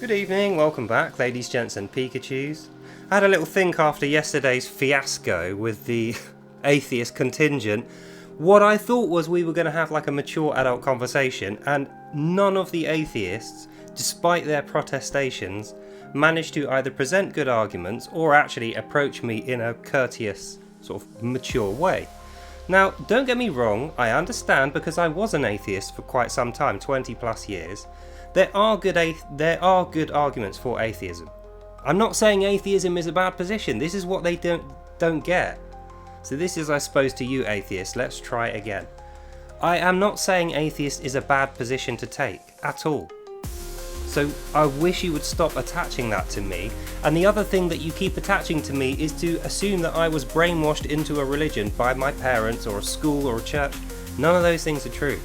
Good evening, welcome back, ladies, gents and Pikachus. I had a little think after yesterday's fiasco with the atheist contingent. What I thought was we were going to have like a mature adult conversation, and none of the atheists, despite their protestations, managed to either present good arguments or actually approach me in a courteous, sort of mature way. Now, don't get me wrong, I understand because I was an atheist for quite some time, 20 plus years. There are good arguments for atheism. I'm not saying atheism is a bad position. This is what they don't get. So this is, I suppose, to you atheists. Let's try again. I am not saying atheist is a bad position to take at all. So I wish you would stop attaching that to me. And the other thing that you keep attaching to me is to assume that I was brainwashed into a religion by my parents or a school or a church. None of those things are true.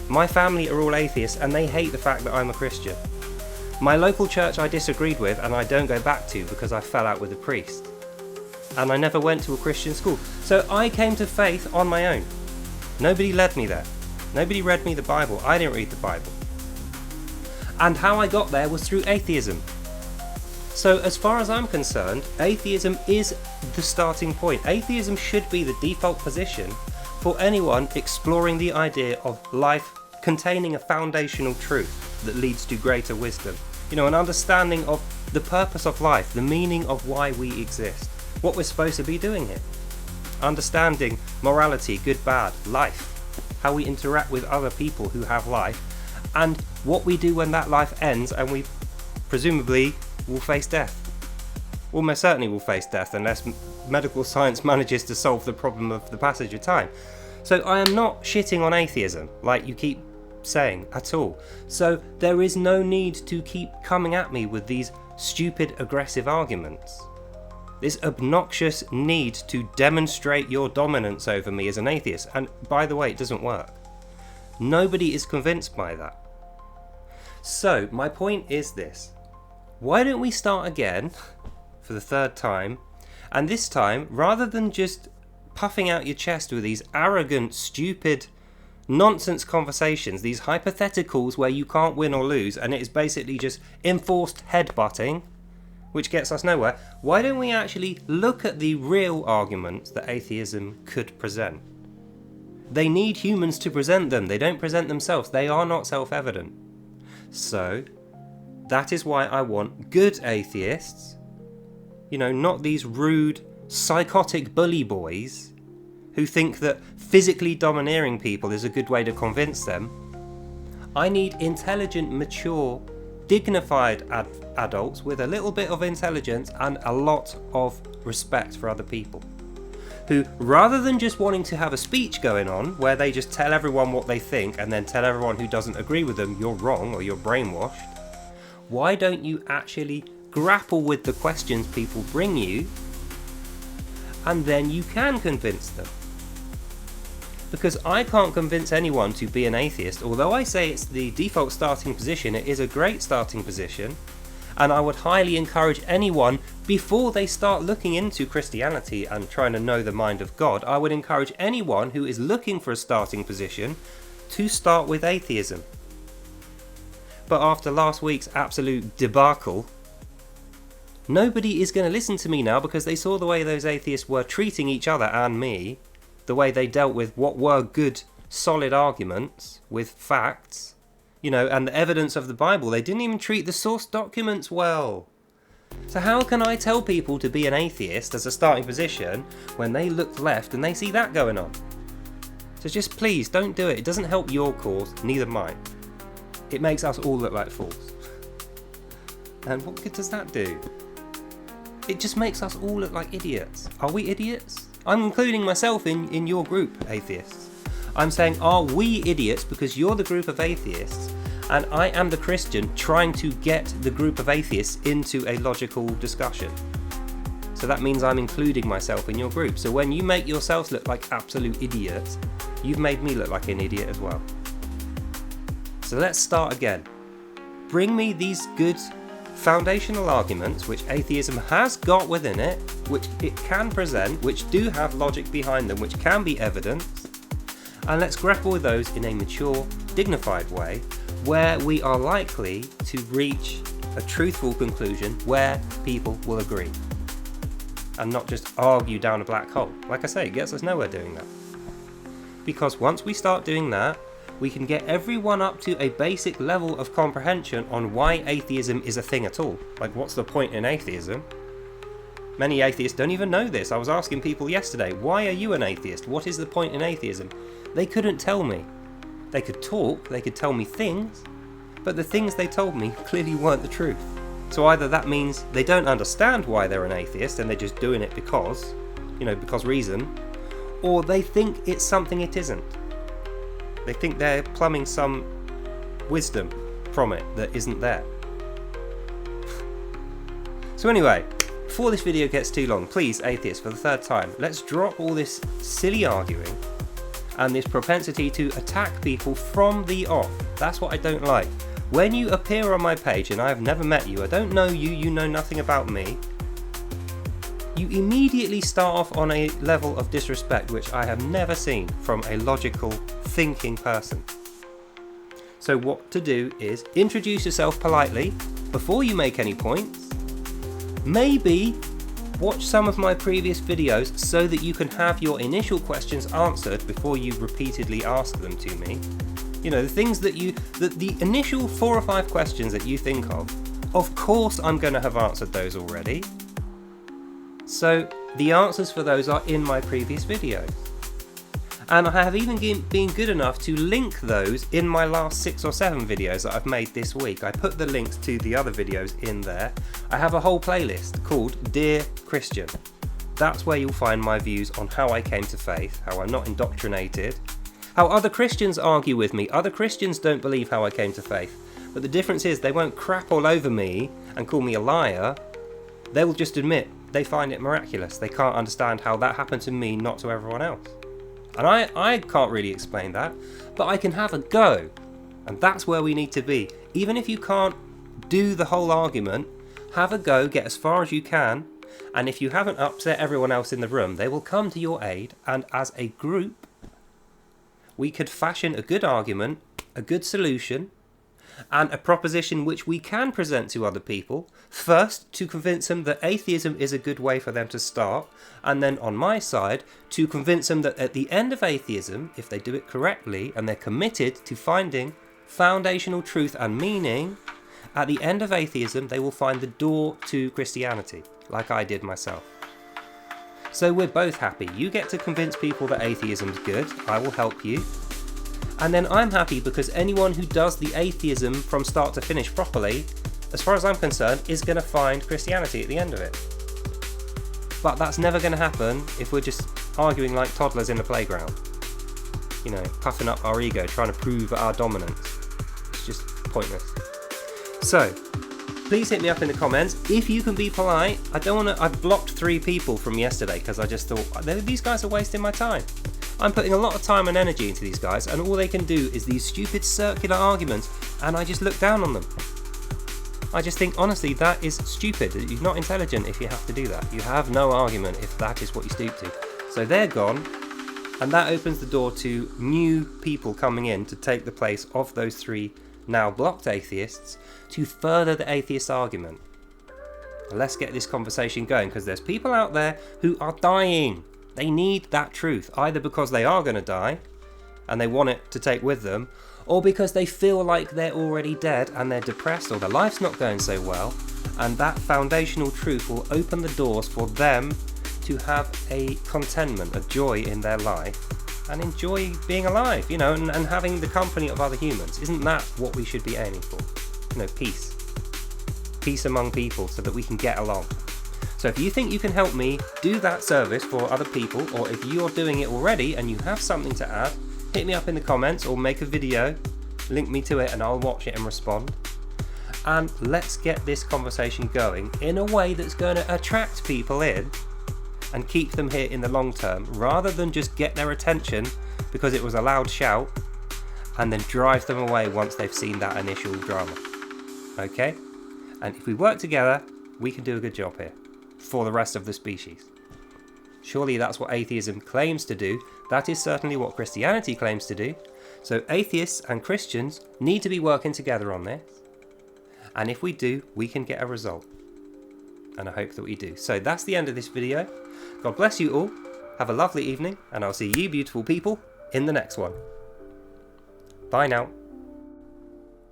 My family are all atheists and they hate the fact that I'm a Christian. My local church I disagreed with and I don't go back to because I fell out with a priest. And I never went to a Christian school. So I came to faith on my own. Nobody led me there. Nobody read me the Bible. I didn't read the Bible. And how I got there was through atheism. So as far as I'm concerned, atheism is the starting point. Atheism should be the default position for anyone exploring the idea of life containing a foundational truth that leads to greater wisdom. You know, an understanding of the purpose of life, the meaning of why we exist, what we're supposed to be doing here. Understanding morality, good, bad, life, how we interact with other people who have life, and what we do when that life ends and we presumably will face death. Almost certainly will face death unless medical science manages to solve the problem of the passage of time. So I am not shitting on atheism like you keep saying at all. So there is no need to keep coming at me with these stupid aggressive arguments. This obnoxious need to demonstrate your dominance over me as an atheist. And by the way, it doesn't work. Nobody is convinced by that. So my point is this. Why don't we start again for the third time, and this time, rather than just puffing out your chest with these arrogant, stupid, nonsense conversations, these hypotheticals where you can't win or lose, and it is basically just enforced headbutting, which gets us nowhere, why don't we actually look at the real arguments that atheism could present? They need humans to present them. They don't present themselves. They are not self-evident. So, that is why I want good atheists, you know, not these rude, psychotic bully boys who think that physically domineering people is a good way to convince them. I need intelligent, mature, dignified adults with a little bit of intelligence and a lot of respect for other people, who, rather than just wanting to have a speech going on where they just tell everyone what they think and then tell everyone who doesn't agree with them you're wrong or you're brainwashed, why don't you actually grapple with the questions people bring you, and then you can convince them? Because I can't convince anyone to be an atheist. Although I say it's the default starting position, it is a great starting position, and I would highly encourage anyone, before they start looking into Christianity and trying to know the mind of God, I would encourage anyone who is looking for a starting position to start with atheism. But after last week's absolute debacle, nobody is going to listen to me now because they saw the way those atheists were treating each other and me, the way they dealt with what were good, solid arguments with facts, you know, and the evidence of the Bible. They didn't even treat the source documents well. So how can I tell people to be an atheist as a starting position when they look left and they see that going on? So just please don't do it. It doesn't help your cause, neither mine. It makes us all look like fools. And what good does that do? It just makes us all look like idiots. Are we idiots? I'm including myself in your group, atheists. I'm saying, are we idiots because you're the group of atheists and I am the Christian trying to get the group of atheists into a logical discussion? So that means I'm including myself in your group. So when you make yourselves look like absolute idiots, you've made me look like an idiot as well. So let's start again. Bring me these good foundational arguments which atheism has got within it, which it can present, which do have logic behind them, which can be evidence, and let's grapple with those in a mature, dignified way where we are likely to reach a truthful conclusion where people will agree. And not just argue down a black hole. Like I say, it gets us nowhere doing that. Because once we start doing that, we can get everyone up to a basic level of comprehension on why atheism is a thing at all. Like, what's the point in atheism? Many atheists don't even know this. I was asking people yesterday, why are you an atheist? What is the point in atheism? They couldn't tell me. They could talk, they could tell me things, but the things they told me clearly weren't the truth. So either that means they don't understand why they're an atheist and they're just doing it because, because reason, or they think it's something it isn't. They think they're plumbing some wisdom from it that isn't there. So anyway, before this video gets too long, please, atheists, for the third time, let's drop all this silly arguing and this propensity to attack people from the off. That's what I don't like. When you appear on my page and I have never met you, I don't know you, you know nothing about me, you immediately start off on a level of disrespect which I have never seen from a logical, thinking person. So what to do is introduce yourself politely before you make any points. Maybe watch some of my previous videos so that you can have your initial questions answered before you repeatedly ask them to me. The things the initial 4 or 5 questions that you think of course I'm going to have answered those already. So the answers for those are in my previous videos. And I have even been good enough to link those in my last 6 or 7 videos that I've made this week. I put the links to the other videos in there. I have a whole playlist called Dear Christian. That's where you'll find my views on how I came to faith, how I'm not indoctrinated, how other Christians argue with me. Other Christians don't believe how I came to faith. But the difference is they won't crap all over me and call me a liar. They will just admit they find it miraculous. They can't understand how that happened to me, not to everyone else. And I can't really explain that, but I can have a go. And that's where we need to be. Even if you can't do the whole argument, have a go, get as far as you can, and if you haven't upset everyone else in the room, they will come to your aid, and as a group, we could fashion a good argument, a good solution, and a proposition which we can present to other people, first to convince them that atheism is a good way for them to start, and then on my side to convince them that at the end of atheism, if they do it correctly and they're committed to finding foundational truth and meaning, at the end of atheism they will find the door to Christianity, like I did myself. So we're both happy. You get to convince people that atheism's good, I will help you. And then I'm happy because anyone who does the atheism from start to finish properly, as far as I'm concerned, is going to find Christianity at the end of it. But that's never going to happen if we're just arguing like toddlers in the playground. Puffing up our ego, trying to prove our dominance. It's just pointless. So, please hit me up in the comments. If you can be polite, I've blocked 3 people from yesterday because I just thought, these guys are wasting my time. I'm putting a lot of time and energy into these guys, and all they can do is these stupid circular arguments, and I just look down on them. I just think, honestly, that is stupid. You're not intelligent if you have to do that. You have no argument if that is what you stoop to. So they're gone, and that opens the door to new people coming in to take the place of those 3 now blocked atheists to further the atheist argument. Let's get this conversation going, because there's people out there who are dying. They need that truth, either because they are going to die and they want it to take with them, or because they feel like they're already dead and they're depressed or their life's not going so well, and that foundational truth will open the doors for them to have a contentment, a joy in their life, and enjoy being alive, and having the company of other humans. Isn't that what we should be aiming for? Peace. Peace among people so that we can get along. So if you think you can help me do that service for other people, or if you're doing it already and you have something to add, hit me up in the comments or make a video, link me to it and I'll watch it and respond. And let's get this conversation going in a way that's going to attract people in and keep them here in the long term, rather than just get their attention because it was a loud shout and then drive them away once they've seen that initial drama. Okay? And if we work together, we can do a good job here for the rest of the species. Surely that's what atheism claims to do. That is certainly what Christianity claims to do. So atheists and Christians need to be working together on this. And if we do, we can get a result. And I hope that we do. So that's the end of this video. God bless you all. Have a lovely evening, and I'll see you beautiful people in the next one. Bye now.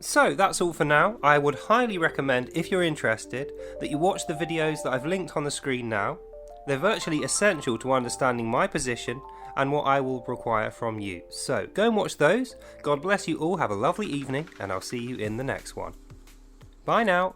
So that's all for now. I would highly recommend, if you're interested, that you watch the videos that I've linked on the screen now. They're virtually essential to understanding my position and what I will require from you. So go and watch those. God bless you all. Have a lovely evening, and I'll see you in the next one. Bye now.